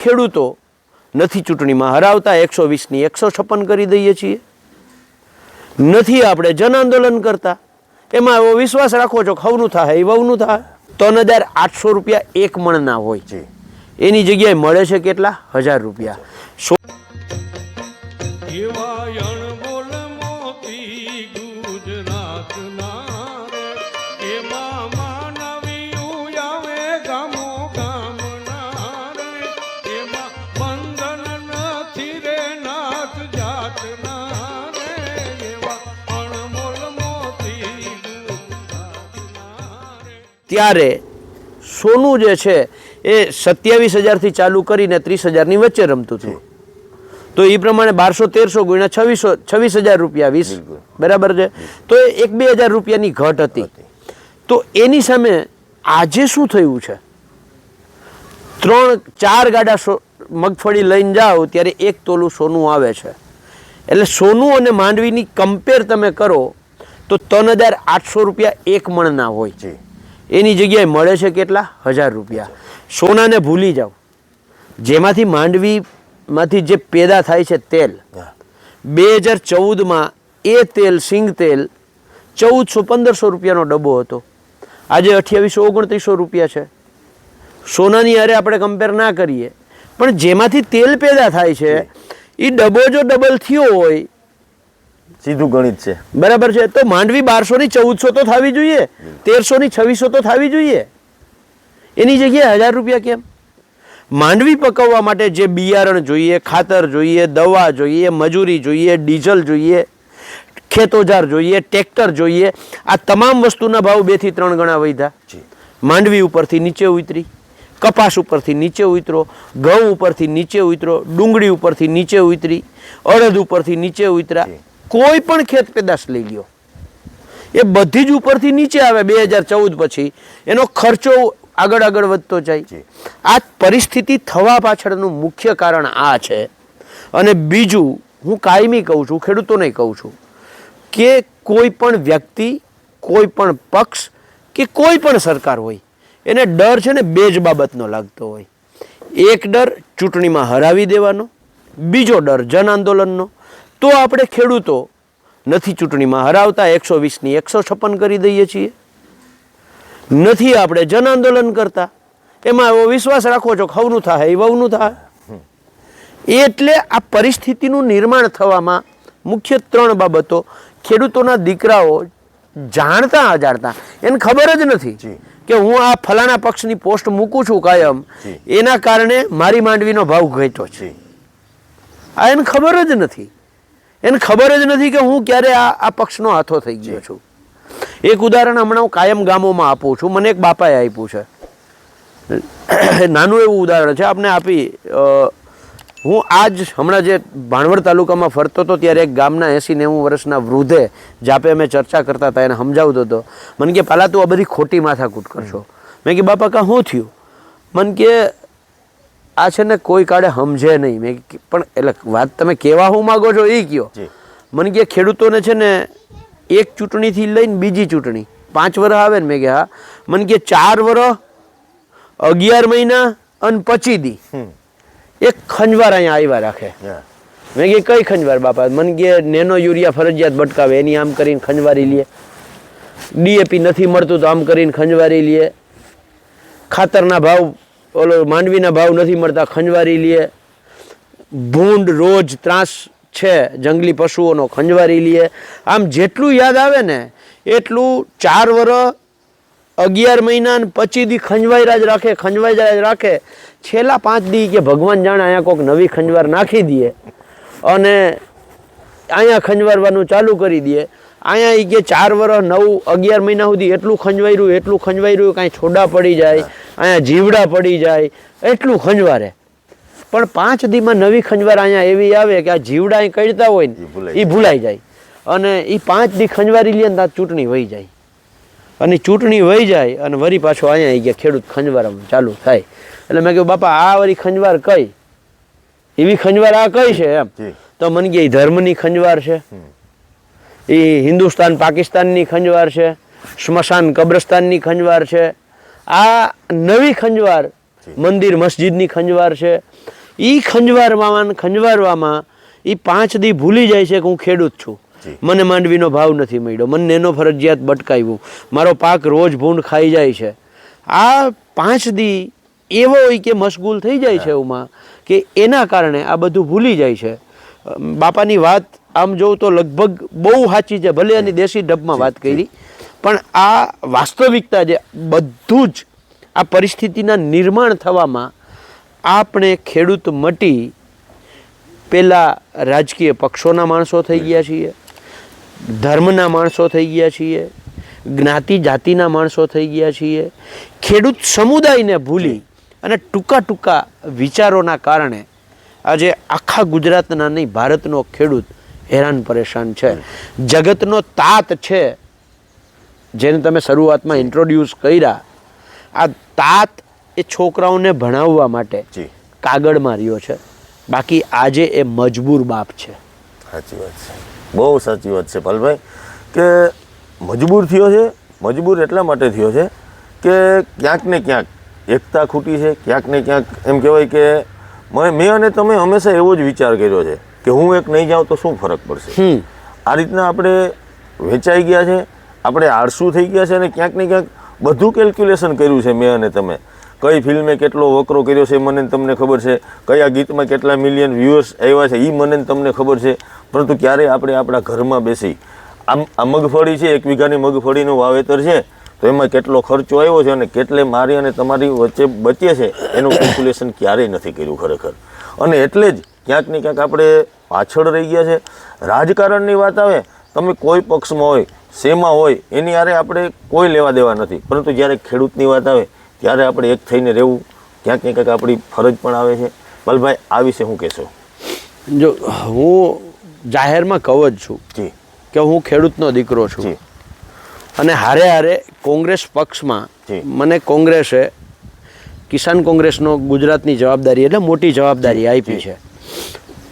ખેડૂતો નથી ચૂંટણીમાં હરાવતા 120ની 156 કરી દઈએ છીએ, નથી આપણે જન આંદોલન કરતા, એમાં એવો વિશ્વાસ રાખો છો ખવનું થાય એ વહુનું થાય. 3800 રૂપિયા એક મણના હોય, એની જગ્યાએ મળે છે કેટલા? 1000 રૂપિયા. ત્યારે સોનું જે છે એ 27,000થી ચાલુ કરીને 30,000ની વચ્ચે રમતું હતું. તો એ પ્રમાણે 1200-1300 ગુણ્યા 26,000 રૂપિયા 20, બરાબર છે. તો એ 1-2 હજાર રૂપિયાની ઘટ હતી. તો એની સામે આજે શું થયું છે? 3-4 ગાડા મગફળી લઈને જાઓ ત્યારે 1 તોલું સોનું આવે છે. એટલે સોનું અને માંડવીની કમ્પેર તમે કરો તો 3,800 રૂપિયા એક મણના હોય, એની જગ્યાએ મળે છે કેટલા? 1000 રૂપિયા. સોનાને ભૂલી જાઓ, જેમાંથી માંડવીમાંથી જે પેદા થાય છે તેલ, 2014માં એ તેલ, સિંગ તેલ 1400-1500 રૂપિયાનો ડબ્બો હતો, આજે 2800-2900 રૂપિયા છે. સોનાની હારે આપણે કમ્પેર ના કરીએ, પણ જેમાંથી તેલ પેદા થાય છે એ ડબ્બો જો ડબલ થયો હોય, સીધું ગણિત છે, બરાબર છે, તો માંડવી 1200ની 1400 તો થવી જોઈએ, 1300ની 2600 તો થવી જોઈએ, એની જગ્યાએ 1000 રૂપિયા કેમ? માંડવી પકવવા માટે જે બિયારણ જોઈએ, ખાતર જોઈએ, દવા જોઈએ, મજૂરી જોઈએ, ડીઝલ જોઈએ, ખેતોજાર જોઈએ, ટ્રેક્ટર જોઈએ, આ તમામ વસ્તુના ભાવ 2 થી 3 ગણા વધ્યા. માંડવી ઉપરથી નીચે ઉતરી, કપાસ ઉપરથી નીચે ઉતરો, ઘઉં ઉપરથી નીચે ઉતરો, ડુંગળી ઉપરથી નીચે ઉતરી, અડદ ઉપરથી નીચે ઉતર્યા. કોઈ પણ ખેત પેદાશ લઈ લ્યો, એ બધી જ ઉપરથી નીચે આવે. 2014 પછી એનો ખર્ચો આગળ વધતો જાય. આ પરિસ્થિતિ થવા પાછળનું મુખ્ય કારણ આ છે. અને બીજું હું કાયમી કહું છું, ખેડૂતોને કહું છું કે કોઈ પણ વ્યક્તિ, કોઈ પણ પક્ષ કે કોઈ પણ સરકાર હોય, એને ડર છે ને 2 જ બાબતનો લાગતો હોય. એક ડર ચૂંટણીમાં હરાવી દેવાનો, બીજો ડર જન આંદોલનનો. તો આપણે ખેડૂતો નથી ચૂંટણીમાં હરાવતા 120ની 156 કરી દઈએ છીએ, નથી આપણે જન આંદોલન કરતા, એમાં એવો વિશ્વાસ રાખો છો ખવનું થાય એ વહુનું થાય. એટલે આ પરિસ્થિતિનું નિર્માણ થવામાં મુખ્ય 3 બાબતો ખેડૂતોના દીકરાઓ જાણતા અજાણતા, એને ખબર જ નથી કે હું આ ફલાણા પક્ષની પોસ્ટ મૂકું છું કાયમ, એના કારણે મારી માંડવીનો ભાવ ઘટ્યો છે. આ એને ખબર જ નથી. એને ખબર જ નથી કે હું ક્યારે આ પક્ષનો હાથો થઈ ગયો છું. એક ઉદાહરણ હમણાં હું કાયમ ગામોમાં આપું છું, મને એક બાપાએ આપ્યું છે, નાનું એવું ઉદાહરણ છે, આપને આપી. હું આજ હમણાં જે ભાણવડ તાલુકામાં ફરતો હતો ત્યારે એક ગામના 80-90 વર્ષના વૃદ્ધે જાપે અમે ચર્ચા કરતા હતા, એને સમજાવતો હતો. મને કે પહેલાં તું આ બધી ખોટી માથાકૂટ કરશો. મેં કે બાપા કાં શું થયું? મને કે આ છે ને કોઈ કાળે સમજે નહીં. મેં પણ એટલે વાત તમે કહેવા હું માગો છો એ કહો. મને કે ખેડૂતોને છે ને એક ચૂંટણીથી લઈને બીજી ચૂંટણી 5 વર્ષ આવે ને, મેં કે હા. મને કે 4 વર્ષ 11 મહિના અને 25 દી એક ખંજવાર અહીંયા આવ્યા રાખે. મેં કે કઈ ખંજવાર બાપા? મને કે નેનો યુરિયા ફરજિયાત બટકાવે, એની આમ કરીને ખંજવારી લે, DAP નથી મળતું તો આમ કરીને ખંજવારી લે, ખાતરના ભાવ ઓલો માંડવીના ભાવ નથી મળતા ખંજવારી લે, ભૂંડ રોજ ત્રાસ છે જંગલી પશુઓનો ખંજવારી લે. આમ જેટલું યાદ આવે ને એટલું 4 વર્ષ 11 મહિના અને 25 દી ખંજવાયરા જ રાખે. છેલ્લા 5 દી કે ભગવાન જાણે અહીંયા કોઈક નવી ખંજવાર નાખી દે અને અહીંયા ખંજવારવાનું ચાલુ કરી દે. અહીંયા એ કે 4 વર્ષ 9-11 મહિના સુધી એટલું ખંજવાર્યું, કાંઈ છોડા પડી જાય, અહીંયા જીવડા પડી જાય, એટલું ખંજવારે. પણ 5 દીમાં નવી ખંજવાર અહીંયા એવી આવે કે આ જીવડા અહીં કડતા હોય ને એ ભૂલાઈ જાય, અને એ 5 દી ખંજવારી લે ને ત્યાં ચૂંટણી વહી જાય, અને ચૂંટણી વહી જાય અને વળી પાછો અહીંયા આવી ગયા ખેડૂત ખંજવારમાં ચાલુ થાય. એટલે મેં કહ્યું બાપા આ વળી ખંજવાર કઈ એવી ખંજવાર આ કઈ છે એમ? તો મને કે ધર્મની ખંજવાર છે, એ હિન્દુસ્તાન પાકિસ્તાનની ખંજવાર છે, સ્મશાન કબ્રસ્તાનની ખંજવાર છે. આ નવી ખંજવાર મંદિર મસ્જિદની ખંજવાર છે. એ ખંજવારવામાં એ 5 દી ભૂલી જાય છે કે હું ખેડૂત છું, મને માંડવીનો ભાવ નથી મળ્યો, મને નેનો ફરજિયાત બટકાવ્યું, મારો પાક રોજ ભૂંડ ખાઈ જાય છે. આ 5 દી એવો હોય કે મશગુલ થઈ જાય છે એમાં કે એના કારણે આ બધું ભૂલી જાય છે. બાપાની વાત આમ જોઉં તો લગભગ બહુ સાચી છે, ભલે એની દેશી ઢબમાં વાત કરી, પણ આ વાસ્તવિકતા જે બધું જ આ પરિસ્થિતિના નિર્માણ થવામાં આપણે ખેડૂત મટી પેલા રાજકીય પક્ષોના માણસો થઈ ગયા છીએ, ધર્મના માણસો થઈ ગયા છીએ, જ્ઞાતિ જાતિના માણસો થઈ ગયા છીએ. ખેડૂત સમુદાયને ભૂલી અને ટૂંકા વિચારોના કારણે આજે આખા ગુજરાતના નહીં ભારતનો ખેડૂત હેરાન પરેશાન છે. જગતનો તાત છે જેને તમે શરૂઆતમાં ઇન્ટ્રોડ્યુસ કર્યા, આ તાત એ છોકરાઓને ભણાવવા માટે કાગળમાં રહ્યો છે, બાકી આજે એ મજબૂર બાપ છે. સાચી વાત છે, બહુ સાચી વાત છે પાલભાઈ, કે મજબૂર થયો છે. મજબૂર એટલા માટે થયો છે કે ક્યાંક ને ક્યાંક એકતા ખૂટી છે, ક્યાંક ને ક્યાંક એમ કહેવાય કે મેં અને તમે હંમેશા એવો જ વિચાર કર્યો છે કે હું એક નહીં જાઉં તો શું ફરક પડશે. આ રીતના આપણે વેચાઈ ગયા છે, આપણે આળસુ થઈ ગયા છે, અને ક્યાંક ને ક્યાંક બધું કેલ્ક્યુલેશન કર્યું છે મેં અને તમે. કઈ ફિલ્મે કેટલો વકરો કર્યો છે મને તમને ખબર છે, કયા ગીતમાં કેટલા મિલિયન વ્યુઅર્સ આવ્યા છે એ મને તમને ખબર છે, પરંતુ ક્યારે આપણે આપણા ઘરમાં બેસી આ મગફળી છે, 1 વીઘાની મગફળીનું વાવેતર છે, તો એમાં કેટલો ખર્ચો આવ્યો છે અને કેટલે મારી અને તમારી વચ્ચે બચે છે એનું કેલ્ક્યુલેશન ક્યારેય નથી કર્યું ખરેખર. અને એટલે જ ક્યાંક ને ક્યાંક આપણે પાછળ રહી ગયા છે. રાજકારણની વાત આવે, તમે કોઈ પક્ષમાં હોય, શેમાં હોય, એની હારે આપણે કોઈ લેવા દેવા નથી, પરંતુ જ્યારે ખેડૂતની વાત આવે ત્યારે આપણે એક થઈને રહેવું ક્યાંક ને ક્યાંક આપણી ફરજ પણ આવે છે. પલભાઈ, આ વિશે શું કહેશો? જો હું જાહેરમાં કહું જ છું કે હું ખેડૂતનો દીકરો છું, અને હારે કોંગ્રેસ પક્ષમાં મને કોંગ્રેસે કિસાન કોંગ્રેસનો ગુજરાતની જવાબદારી એટલે મોટી જવાબદારી આપી છે.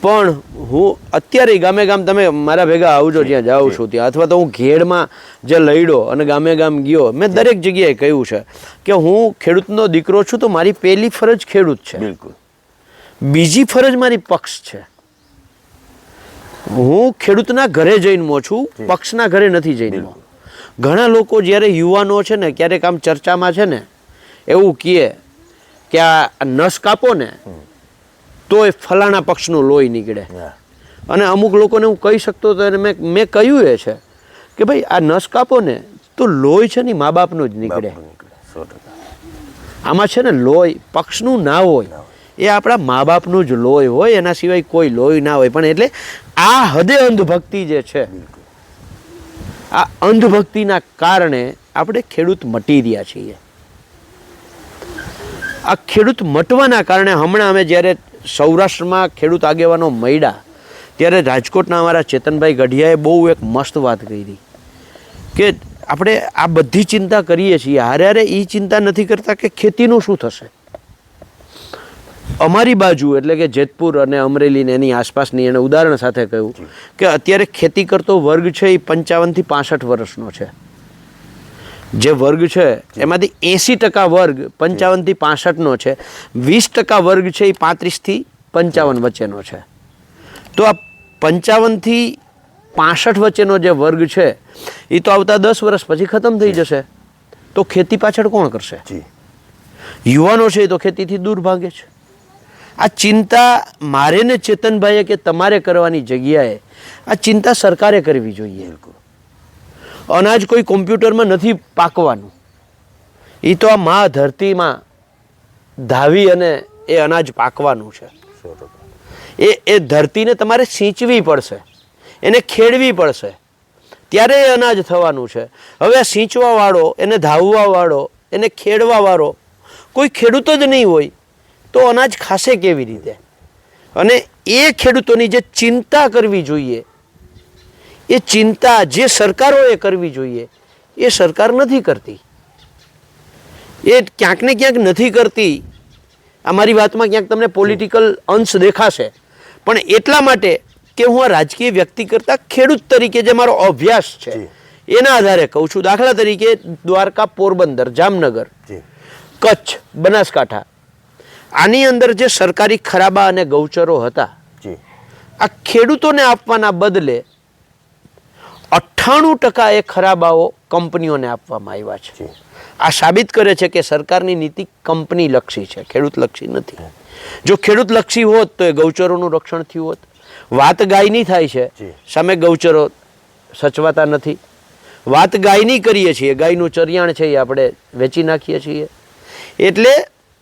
પણ હું અત્યારે ગામે ગામ, તમે મારા ભેગા આવજો જ્યાં જાઉં છું ત્યાં, અથવા તો હું ઘેડમાં જે લડ્યો અને ગામે ગામ ગયો, મેં દરેક જગ્યાએ કહ્યું છે કે હું ખેડૂતનો દીકરો છું, તો મારી પહેલી ફરજ ખેડૂત છે. બિલકુલ. બીજી ફરજ મારી પક્ષ છે. હું ખેડૂતના ઘરે જન્મો છું, પક્ષના ઘરે નથી જન્મો. ઘણા લોકો જ્યારે યુવાનો છે ને ક્યારેક આમ ચર્ચામાં છે ને એવું કહે કે આ નસ કાપો ને તો એ ફલાણા પક્ષનું લોહી નીકળે, અને અમુક લોકોને હું કહી શકતો હતો, અને મેં કહ્યું એ છે કે ભાઈ આ નસ કાપો ને તો લોહી છે ને મા બાપનું જ નીકળે. આમાં છે ને લોહી પક્ષનું ના હોય, એ આપણા મા બાપનું જ લોહી હોય, એના સિવાય કોઈ લોહી ના હોય. પણ એટલે આ હદે અંધભક્તિ જે છે, આ અંધભક્તિના કારણે આપણે ખેડૂત મટી રહ્યા છીએ. આ ખેડૂત મટવાના કારણે હમણાં અમે જ્યારે સૌરાષ્ટ્રમાં ખેડૂત આગેવાનો મળ્યા ત્યારે રાજકોટના અમારા ચેતનભાઈ ગઢિયાએ બહુ એક મસ્ત વાત કરી કે આપણે આ બધી ચિંતા કરીએ છીએ, હારે એ ચિંતા નથી કરતા કે ખેતીનું શું થશે. અમારી બાજુ એટલે કે જેતપુર અને અમરેલી ને એની આસપાસની એને ઉદાહરણ સાથે કહ્યું કે અત્યારે ખેતી કરતો વર્ગ છે એ 55 થી 65 વર્ષનો છે. જે વર્ગ છે એમાંથી 80% વર્ગ 55 થી 65નો છે, 20% વર્ગ છે એ 35 થી 55 વચ્ચેનો છે. તો આ 55 થી 65 વચ્ચેનો જે વર્ગ છે એ તો આવતા 10 વર્ષ પછી ખતમ થઈ જશે. તો ખેતી પાછળ કોણ કરશે? યુવાનો છે એ તો ખેતીથી દૂર ભાગે છે. આ ચિંતા મારે ને ચેતનભાઈએ કે તમારે કરવાની જગ્યાએ આ ચિંતા સરકારે કરવી જોઈએ. અનાજ કોઈ કોમ્પ્યુટરમાં નથી પાકવાનું, એ તો આ મા ધરતીમાં ધાવી અને એ અનાજ પાકવાનું છે. એ ધરતીને તમારે સિંચવી પડશે, એને ખેડવી પડશે, ત્યારે એ અનાજ થવાનું છે. હવે આ સિંચવાવાળો, એને ધાવવાવાળો, એને ખેડવાવાળો કોઈ ખેડૂત જ નહીં હોય તો અનાજ ખાશે કેવી રીતે? અને એ ખેડૂતોની જે ચિંતા કરવી જોઈએ, એ ચિંતા જે સરકારોએ કરવી જોઈએ એ સરકાર નથી કરતી. એ ક્યાંક ને ક્યાંક નથી કરતી. અમારી વાતમાં ક્યાંક તમને પોલિટિકલ અંશ દેખાશે, પણ એટલા માટે કે હું આ રાજકીય વ્યક્તિ કરતાં ખેડૂત તરીકે જે મારો અભ્યાસ છે એના આધારે કહું છું. દાખલા તરીકે દ્વારકા, પોરબંદર, જામનગર, કચ્છ, બનાસકાંઠા આની અંદર જે સરકારી ખરાબા અને ગૌચરો હતા જી આ ખેડૂતોને આપવાના બદલે 98% એ ખરાબાઓ કંપનીઓને આપવામાં આવ્યા છે. જી આ સાબિત કરે છે કે સરકારની નીતિ કંપની લક્ષી છે, ખેડૂત લક્ષી નથી. જો ખેડૂત લક્ષી હોત તો એ ગૌચરોનું રક્ષણ થયું હોત. વાત ગાયની થાય છે, જી. સામે ગૌચરો સચવાતા નથી. વાત ગાયની કરીએ છીએ, ગાયનું ચરિયાણ છે એ આપણે વેચી નાખીએ છીએ. એટલે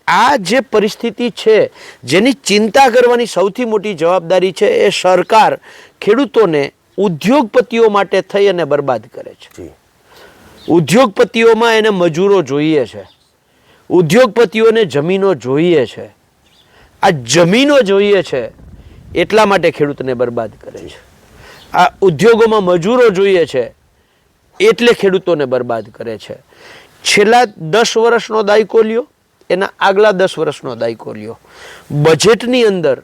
આ જે પરિસ્થિતિ છે જેની ચિંતા કરવાની સૌથી મોટી જવાબદારી છે એ સરકાર ખેડૂતોને ઉદ્યોગપતિઓ માટે થઈ અને બરબાદ કરે છે. જી ઉદ્યોગપતિઓમાં એને મજૂરો જોઈએ છે, ઉદ્યોગપતિઓને જમીનો જોઈએ છે. આ જમીનો જોઈએ છે એટલા માટે ખેડૂતને બરબાદ કરે છે. આ ઉદ્યોગોમાં મજૂરો જોઈએ છે એટલે ખેડૂતોને બરબાદ કરે છે. છેલ્લા 10 વર્ષનો દાયકો લ્યો, એના આગલા 10 વર્ષનો દાયકો લ્યો, બજેટની અંદર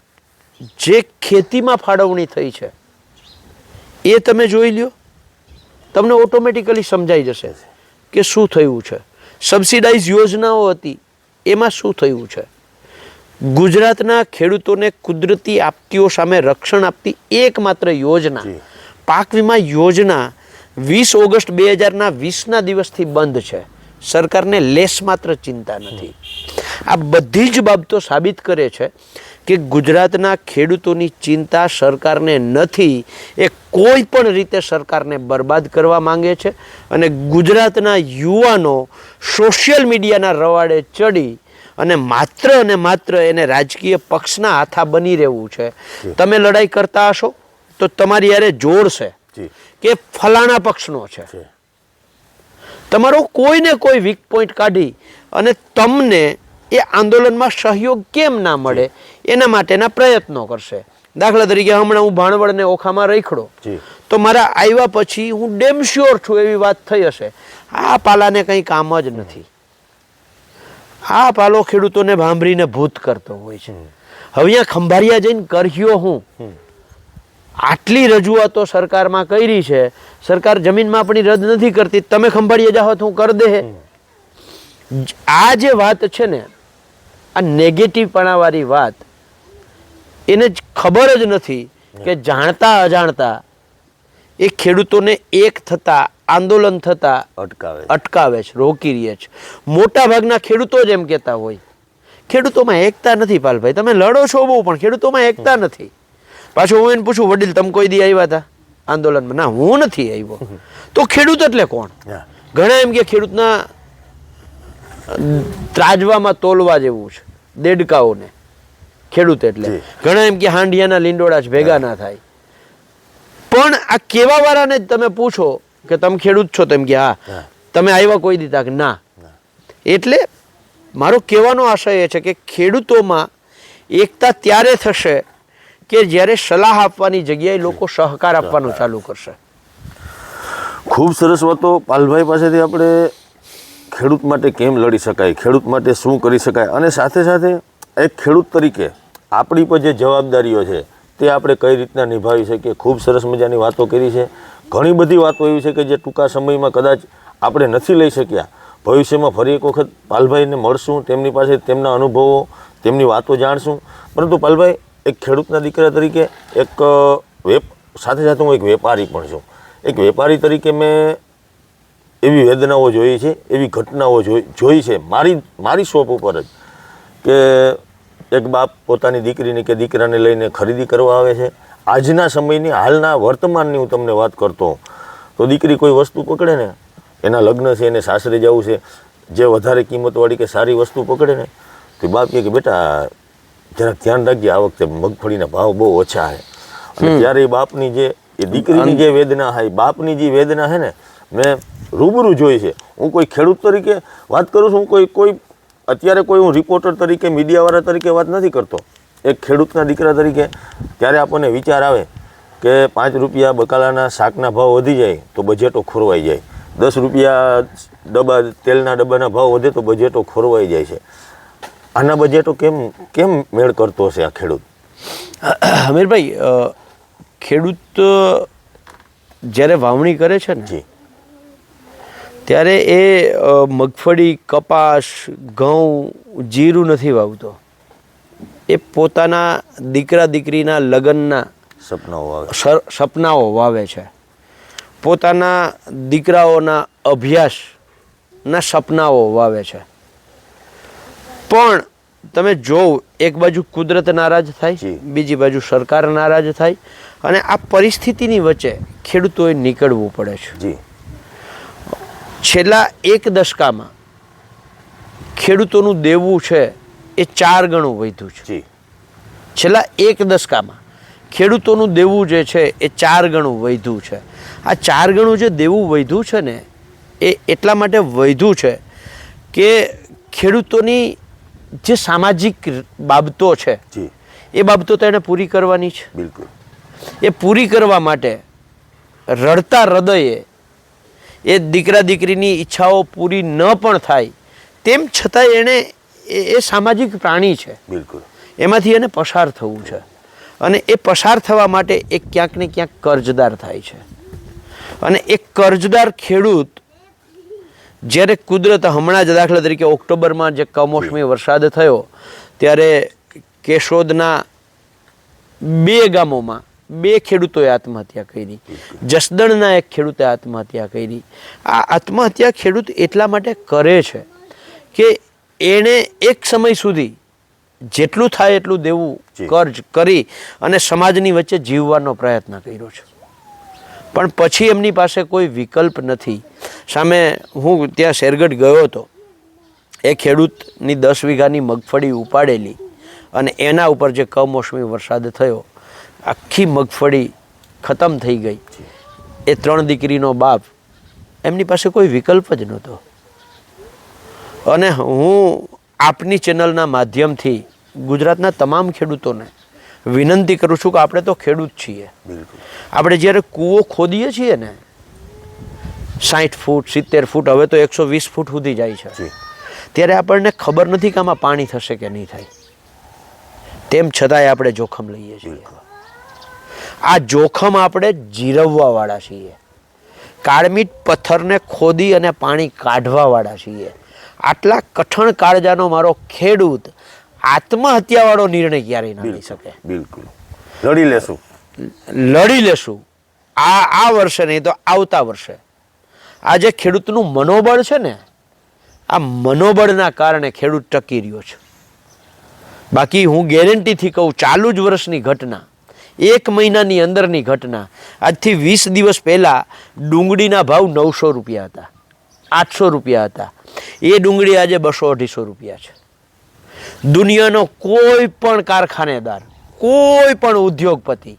જે ખેતીમાં ફાળવણી થઈ છે એ તમે જોઈ લ્યો, તમને ઓટોમેટિકલી સમજાઈ જશે કે શું થયું છે. સબસિડાઇઝ યોજનાઓ હતી એમાં શું થયું છે. ગુજરાતના ખેડૂતોને કુદરતી આપત્તિઓ સામે રક્ષણ આપતી એકમાત્ર યોજના પાક વીમા યોજના 20 ઓગસ્ટ 2020ના દિવસથી બંધ છે. સરકારને લેશ માત્ર ચિંતા નથી. આ બધી જ બાબતો સાબિત કરે છે કે ગુજરાતના ખેડૂતોની ચિંતા સરકારને નથી. એ કોઈ પણ રીતે સરકારને બરબાદ કરવા માંગે છે અને ગુજરાતના યુવાનો સોશિયલ મીડિયાના રવાડે ચડી અને માત્ર એને રાજકીય પક્ષના હાથા બની રહેવું છે. તમે લડાઈ કરતા હશો તો તમારી યારે જોર છે કે ફલાણા પક્ષનો છે. તમારો કોઈને કોઈ વીક પોઈન્ટ કાઢી અને તમને એ આંદોલનમાં સહયોગ કેમ ના મળે એના માટેના પ્રયત્નો કરશે. દાખલા તરીકે હમણાં હું ભાણવડને ઓખામાં રખડો તો મારા આવ્યા પછી હું ડેમ શ્યોર છું એવી વાત થઈ હશે, આ પાલાને કંઈ કામ જ નથી. આ પાલો ખેડૂતોને ભાંભરીને ભૂત કરતો હોય છે. હવે અહીંયા ખંભાળિયા જઈને કર્યો હું, આટલી રજૂઆતો સરકારમાં કરી છે, સરકાર જમીન માપણી રદ નથી કરતી, તમે ખંભાળિયા જાઓ તો હું કરી દે. આ જે વાત છે ને, આ નેગેટિવપણાવાળી વાત, એને જ ખબર જ નથી કે જાણતા અજાણતા એ ખેડૂતોને એક થતા, આંદોલન થતા અટકાવે છે, રોકી રહે છે. મોટા ભાગના ખેડૂતો જ એમ કહેતા હોય ખેડૂતોમાં એકતા નથી. પાલભાઈ તમે લડો છો બહુ પણ ખેડૂતોમાં એકતા નથી. પાછું હું એને પૂછું, વડીલ તમે કોઈ દી આવ્યા હતા આંદોલનમાં? ના, હું નથી આવ્યો. તો ખેડૂત એટલે કોણ? ઘણા એમ કે ખેડૂતના ત્રાજવામાં તોલવા જેવું છે દેડકાઓને ખેડૂત એટલે. ઘણા એમ કે હાંડિયાના લીંડોળા જ ભેગા ના થાય. પણ આ કેવા વાળાને જ તમે પૂછો કે તમે ખેડૂત છો તો એમ કે હા. તમે આવ્યા કોઈ દીધા કે ના. એટલે મારો કહેવાનો આશય એ છે કે ખેડૂતોમાં એકતા ત્યારે થશે કે જ્યારે સલાહ આપવાની જગ્યાએ લોકો સહકાર આપવાનું ચાલુ કરશે. ખૂબ સરસ વાતો પાલભાઈ પાસેથી આપણે ખેડૂત માટે કેમ લડી શકાય, ખેડૂત માટે શું કરી શકાય, અને સાથે સાથે એક ખેડૂત તરીકે આપણી પર જે જવાબદારીઓ છે તે આપણે કઈ રીતના નિભાવી શકીએ, ખૂબ સરસ મજાની વાતો કરી છે. ઘણી બધી વાતો એવી છે કે જે ટૂંકા સમયમાં કદાચ આપણે નથી લઈ શક્યા. ભવિષ્યમાં ફરી એક વખત પાલભાઈને મળશું, તેમની પાસે તેમના અનુભવો, તેમની વાતો જાણશું. પરંતુ પાલભાઈ, એક ખેડૂતના દીકરા તરીકે સાથે સાથે હું એક વેપારી પણ છું. એક વેપારી તરીકે મેં એવી વેદનાઓ જોઈ છે, એવી ઘટનાઓ જોઈ છે મારી શોપ ઉપર જ, કે એક બાપ પોતાની દીકરીને કે દીકરાને લઈને ખરીદી કરવા આવે છે. આજના સમયની, હાલના વર્તમાનની હું તમને વાત કરતો હોઉં તો દીકરી કોઈ વસ્તુ પકડે ને, એના લગ્ન છે, એને સાસરે જવું છે, જે વધારે કિંમતવાળી કે સારી વસ્તુ પકડે ને તો બાપ કહે કે બેટા જરાક ધ્યાન રાખજે, આ વખતે મગફળીના ભાવ બહુ ઓછા છે. અને ત્યારે એ બાપની જે એ દીકરીની જે વેદના હોય, બાપની જે વેદના છે ને, મેં રૂબરૂ જોઈ છે. હું કોઈ ખેડૂત તરીકે વાત કરું છું, કોઈ અત્યારે કોઈ હું રિપોર્ટર તરીકે, મીડિયાવાળા તરીકે વાત નથી કરતો. એક ખેડૂતના દીકરા તરીકે ત્યારે આપણને વિચાર આવે કે 5 રૂપિયા બકાલાના શાકના ભાવ વધી જાય તો બજેટો ખોરવાઈ જાય, 10 રૂપિયા તેલના ડબ્બાના ભાવ વધે તો બજેટો ખોરવાઈ જાય છે. આના બજેટો કેમ મેળ કરતો હશે આ ખેડૂત? અમીરભાઈ, ખેડૂત જ્યારે વાવણી કરે છે ને ત્યારે એ મગફળી, કપાસ, ઘઉં, જીરું નથી વાવતો. એ પોતાના દીકરા દીકરીના લગ્નના સપનાઓ વાવે છે, પોતાના દીકરાઓના અભ્યાસના સપનાઓ વાવે છે. પણ તમે જોવ, એક બાજુ કુદરત નારાજ થાય, બીજી બાજુ સરકાર નારાજ થાય, અને આ પરિસ્થિતિની વચ્ચે ખેડૂતોએ નીકળવું પડે છે. છેલ્લા એક દશકામાં ખેડૂતોનું દેવું છે એ 4 ગણું વધ્યું છે. છેલ્લા એક દશકામાં ખેડૂતોનું દેવું જે છે એ 4 ગણું વધ્યું છે. આ 4 ગણું જે દેવું વધ્યું છે ને, એ એટલા માટે વધ્યું છે કે ખેડૂતોની જે સામાજિક બાબતો છે એ બાબતો તો એને પૂરી કરવાની છે. બિલકુલ. એ પૂરી કરવા માટે રડતા હૃદયે એ દીકરા દીકરીની ઈચ્છાઓ પૂરી ન પણ થાય તેમ છતાં એણે એ સામાજિક પ્રાણી છે. બિલકુલ. એમાંથી એને પસાર થવું છે, અને એ પસાર થવા માટે એ ક્યાંક ને ક્યાંક કર્જદાર થાય છે. અને એ કર્જદાર ખેડૂત જ્યારે કુદરત, હમણાં જ દાખલા તરીકે ઓક્ટોબરમાં જે કમોસમી વરસાદ થયો ત્યારે કેશોદના 2 ગામોમાં 2 ખેડૂતોએ આત્મહત્યા કરી. જસદણના એક ખેડૂતે આત્મહત્યા કરી. આ આત્મહત્યા ખેડૂત એટલા માટે કરે છે કે એણે એક સમય સુધી જેટલું થાય એટલું દેવું કર્જ કરી અને સમાજની વચ્ચે જીવવાનો પ્રયત્ન કર્યો છે, પણ પછી એમની પાસે કોઈ વિકલ્પ નથી. સામે હું ત્યાં શેરગઢ ગયો હતો, એ ખેડૂતની 10 વીઘાની મગફળી ઉપાડેલી, અને એના ઉપર જે કમોસમી વરસાદ થયો, આખી મગફળી ખતમ થઈ ગઈ. એ 3 દીકરીનો બાપ, એમની પાસે કોઈ વિકલ્પ જ નહોતો. અને હું આપની ચેનલના માધ્યમથી ગુજરાતના તમામ ખેડૂતોને વિનંતી કરું છું કે આપણે તો ખેડૂત છીએ. આપણે જ્યારે કૂવો ખોદીએ છીએ ને, 60 ફૂટ 70 ફૂટ, હવે તો 120 ફૂટ સુધી જાય છે, ત્યારે આપણને ખબર નથી કે આમાં પાણી થશે કે નહીં થાય. તેમ છતાંય આપણે જોખમ લઈએ છીએ. આ જોખમ આપણે જીરવવાવાળા છીએ. કાળમીટ પથ્થરને ખોદી અને પાણી કાઢવાવાળા છીએ. આટલા કઠણ કાળજાનો મારો ખેડૂત આત્મહત્યાવાળો નિર્ણય ક્યારેય ના લઈ શકે. બિલકુલ. લડી લેશું. આ વર્ષે નહીં તો આવતા વર્ષે. આ જે ખેડૂતનું મનોબળ છે ને, આ મનોબળના કારણે ખેડૂત ટકી રહ્યો છે. બાકી હું ગેરંટીથી કહું, ચાલુ જ વર્ષની ઘટના, 1 મહિનાની અંદરની ઘટના, આજથી 20 દિવસ પહેલાં ડુંગળીના ભાવ 900 રૂપિયા હતા, 800 રૂપિયા હતા. એ ડુંગળી આજે 200-250 રૂપિયા છે. દુનિયાનો કોઈ પણ કારખાનેદાર, કોઈ પણ ઉદ્યોગપતિ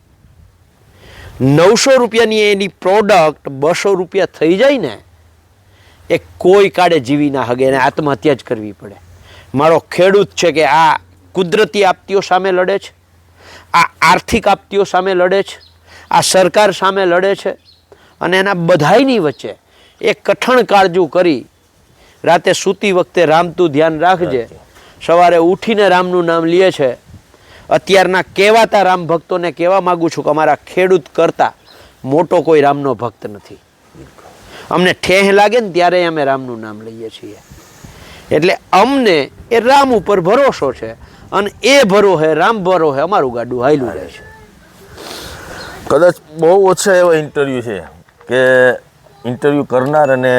900 રૂપિયાની એની પ્રોડક્ટ 200 રૂપિયા થઈ જાય ને, એ કોઈ કાળે જીવી ના હગે, એને આત્મહત્યા જ કરવી પડે. મારો ખેડૂત છે કે આ કુદરતી આપત્તિઓ સામે લડે છે, આ આર્થિક આપત્તિઓ સામે લડે છે, આ સરકાર સામે લડે છે, અને એના બધાયની વચ્ચે એ કઠણ કાળજું કરી રાતે સૂતી વખતે રામ તું ધ્યાન રાખજે, સવારે ઉઠીને રામનું નામ લે છે. અત્યારના કહેવાતા રામ ભક્તોને કહેવા માગું છું કે અમારા ખેડૂત કરતાં મોટો કોઈ રામનો ભક્ત નથી. અમને ઠેહ લાગે ને ત્યારે અમે રામનું નામ લઈએ છીએ. એટલે અમને એ રામ ઉપર ભરોસો છે, અને એ ભરોસે રામ ભરોસે અમારું ગાડું હાલ્યું રહે છે. કદાચ બહુ ઓછા એવા ઇન્ટરવ્યૂ છે કે ઇન્ટરવ્યૂ કરનાર અને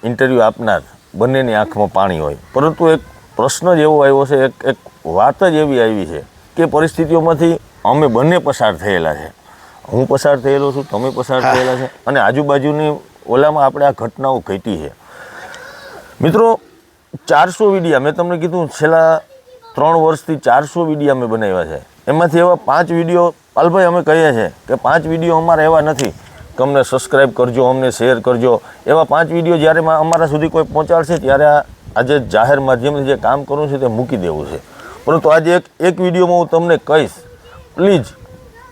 ઇન્ટરવ્યૂ આપનાર બંનેની આંખમાં પાણી હોય, પરંતુ એક પ્રશ્ન જ એવો આવ્યો છે, એક વાત જ એવી આવી છે કે પરિસ્થિતિઓમાંથી અમે બંને પસાર થયેલા છે. હું પસાર થયેલો છું, તમે પસાર થયેલા છે, અને આજુબાજુની ઓલામાં આપણે આ ઘટનાઓ ઘટી છે. મિત્રો, 400 વિડીયા મેં તમને કીધું, છેલ્લા 3 વર્ષથી 400 વિડીયા અમે બનાવ્યા છે. એમાંથી એવા 5 વિડીયો પાલભાઈ અમે કહીએ છીએ કે 5 વિડીયો અમારા એવા નથી કે અમને સબસ્ક્રાઈબ કરજો, અમને શેર કરજો. એવા 5 વિડીયો જ્યારે અમારા સુધી કોઈ પહોંચાડશે ત્યારે આજે જાહેર માધ્યમથી જે કામ કરવું છે તે મૂકી દેવું છે. પરંતુ આજે એક વિડીયોમાં હું તમને કહીશ, પ્લીઝ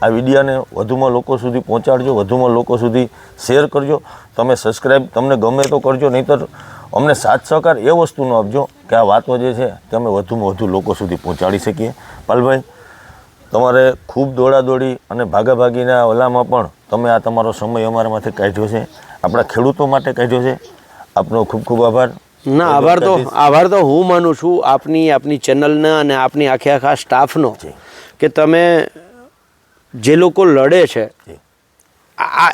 આ વિડીયાને વધુમાં લોકો સુધી પહોંચાડજો, વધુમાં લોકો સુધી શેર કરજો. તમે સબસ્ક્રાઈબ તમને ગમે તો કરજો, નહીંતર અમને સાથ સહકાર એ વસ્તુનો આપજો કે આ વાતો જે છે તે અમે વધુમાં વધુ લોકો સુધી પહોંચાડી શકીએ. પાલભાઈ, તમારે ખૂબ દોડાદોડી અને ભાગાભાગીના ઓલામાં પણ તમે આ તમારો સમય અમારા માથે કાઢ્યો છે, આપણા ખેડૂતો માટે કાઢ્યો છે. આપનો ખૂબ ખૂબ આભાર. ના, આભાર તો હું માનું છું આપની ચેનલના અને આપની આખા સ્ટાફનો જી. કે તમે જે લોકો લડે છે જી.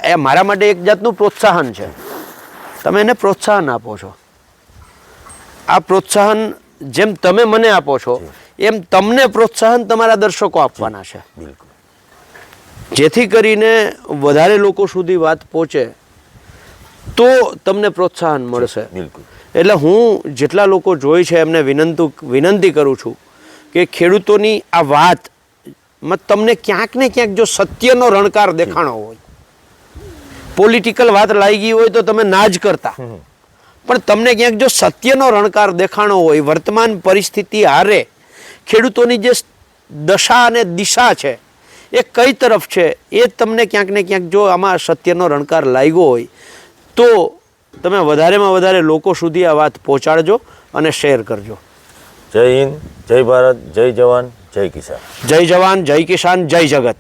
એ મારા માટે એક જાતનું પ્રોત્સાહન છે. તમે એને પ્રોત્સાહન આપો છો. આ પ્રોત્સાહન જેમ તમે મને આપો છો એમ તમને પ્રોત્સાહન તમારા દર્શકો આપવાના છે, બિલકુલ. જેથી કરીને વધારે લોકો સુધી વાત પહોંચે તો તમને પ્રોત્સાહન મળશે. બિલકુલ. એટલે હું જેટલા લોકો જોઈ છે એમને વિનંતી કરું છું કે ખેડૂતોની આ વાત તમને ક્યાંક ને ક્યાંક જો સત્યનો રણકાર દેખાણો હોય, પોલિટિકલ વાત લાગી હોય તો તમે ના જ કરતા, પણ તમને ક્યાંક જો સત્યનો રણકાર દેખાણો હોય, વર્તમાન પરિસ્થિતિ હારે ખેડૂતોની જે દશા અને દિશા છે એ કઈ તરફ છે એ તમને ક્યાંક ને ક્યાંક જો આમાં સત્યનો રણકાર લાગ્યો હોય તો તમે વધારેમાં વધારે લોકો સુધી આ વાત પહોંચાડજો અને શેર કરજો. જય હિન્દ, જય ભારત, જય જવાન, જય કિસાન. જય જવાન, જય કિસાન, જય જગત.